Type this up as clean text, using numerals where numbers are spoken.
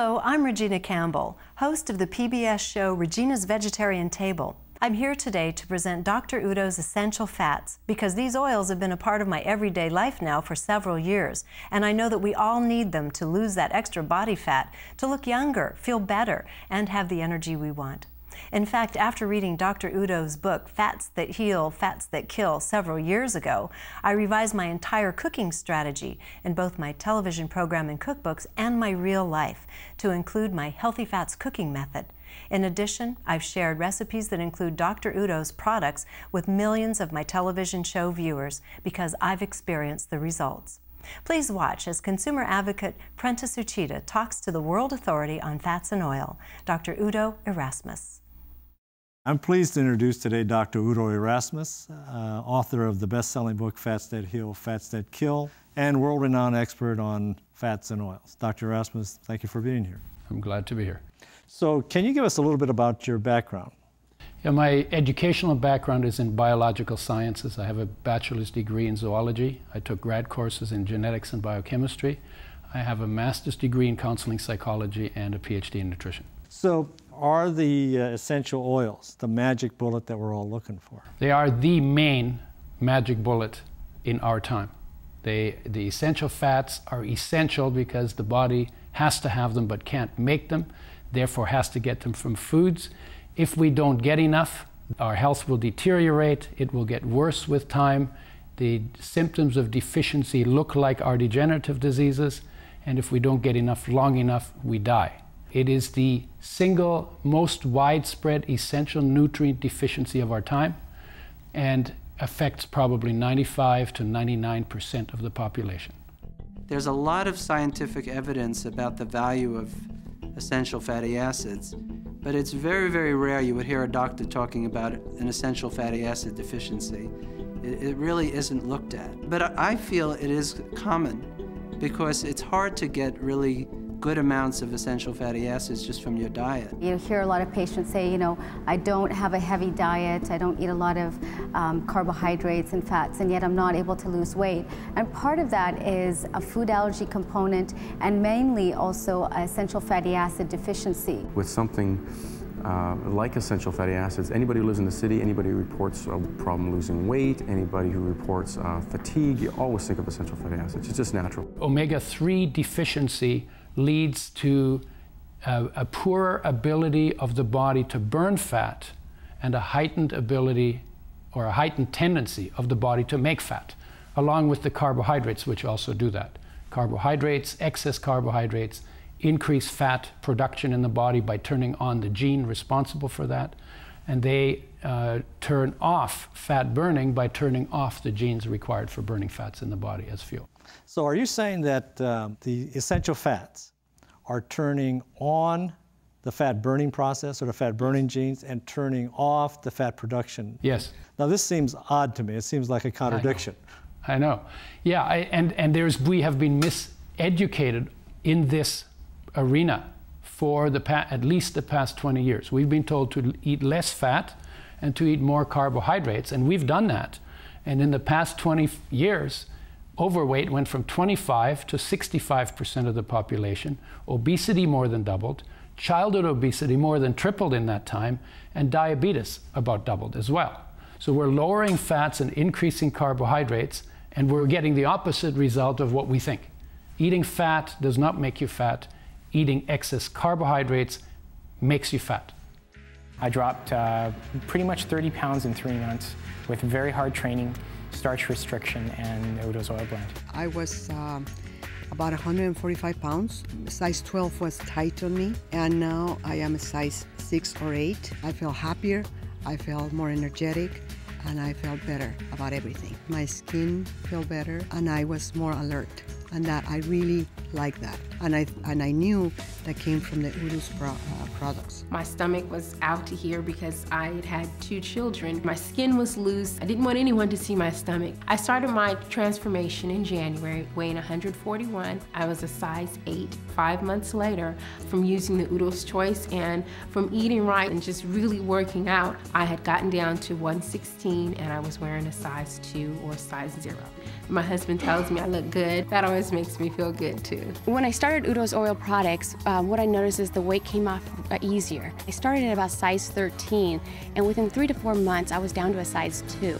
Hello, I'm Regina Campbell, host of the PBS show Regina's Vegetarian Table. I'm here today to present Dr. Udo's essential fats because these oils have been a part of my everyday life now for several years, and I know that we all need them to lose that extra body fat, to look younger, feel better, and have the energy we want. In fact, after reading Dr. Udo's book, Fats That Heal, Fats That Kill, several years ago, I revised my entire cooking strategy in both my television program and cookbooks and my real life to include my Healthy Fats cooking method. In addition, I've shared recipes that include Dr. Udo's products with millions of my television show viewers because I've experienced the results. Please watch as consumer advocate Prentice Uchida talks to the world authority on fats and oil, Dr. Udo Erasmus. I'm pleased to introduce today Dr. Udo Erasmus, author of the best-selling book Fats That Heal, Fats That Kill, and world-renowned expert on fats and oils. Dr. Erasmus, thank you for being here. I'm glad to be here. So can you give us a little bit about your background? Yeah, my educational background is in biological sciences. I have a bachelor's degree in zoology. I took grad courses in genetics and biochemistry. I have a master's degree in counseling psychology and a PhD in nutrition. So are the essential oils the magic bullet that we're all looking for? They are the main magic bullet in our time. The essential fats are essential because the body has to have them but can't make them, therefore has to get them from foods. If we don't get enough, our health will deteriorate, it will get worse with time. The symptoms of deficiency look like our degenerative diseases, and if we don't get enough long enough, we die. It is the single most widespread essential nutrient deficiency of our time and affects probably 95 to 99% of the population. There's a lot of scientific evidence about the value of essential fatty acids, but it's very, very rare you would hear a doctor talking about an essential fatty acid deficiency. It really isn't looked at. But I feel it is common because it's hard to get really good amounts of essential fatty acids just from your diet. You hear a lot of patients say, I don't have a heavy diet, I don't eat a lot of carbohydrates and fats, and yet I'm not able to lose weight. And part of that is a food allergy component and mainly also essential fatty acid deficiency. With something like essential fatty acids, anybody who lives in the city, anybody who reports a problem losing weight, anybody who reports fatigue, you always think of essential fatty acids. It's just natural. Omega-3 deficiency leads to a poorer ability of the body to burn fat and a heightened ability or a heightened tendency of the body to make fat, along with the carbohydrates, which also do that. Carbohydrates, excess carbohydrates, increase fat production in the body by turning on the gene responsible for that, and they turn off fat burning by turning off the genes required for burning fats in the body as fuel. So are you saying that the essential fats are turning on the fat burning process or the fat burning genes and turning off the fat production? Yes. Now this seems odd to me. It seems like a contradiction. I know. Yeah, and we have been miseducated in this arena for at least the past 20 years. We've been told to eat less fat and to eat more carbohydrates, and we've done that. And in the past 20 years, overweight went from 25 to 65% of the population, obesity more than doubled, childhood obesity more than tripled in that time, and diabetes about doubled as well. So we're lowering fats and increasing carbohydrates, and we're getting the opposite result of what we think. Eating fat does not make you fat. Eating excess carbohydrates makes you fat. I dropped pretty much 30 pounds in 3 months with very hard training, starch restriction, and Udo's oil blend. I was about 145 pounds. Size 12 was tight on me, and now I am a size 6 or 8. I feel happier, I feel more energetic, and I felt better about everything. My skin felt better, and I was more alert, and that I really like that. And I knew that came from the Udo's products. My stomach was out to here because I had had 2 children. My skin was loose. I didn't want anyone to see my stomach. I started my transformation in January, weighing 141. I was a size 8. 5 months later, from using the Udo's Choice and from eating right and just really working out, I had gotten down to 116 and I was wearing a size 2 or size 0. My husband tells me I look good. That always makes me feel good too. When I started Udo's oil products, what I noticed is the weight came off easier. I started at about size 13, and within 3 to 4 months, I was down to a size 2.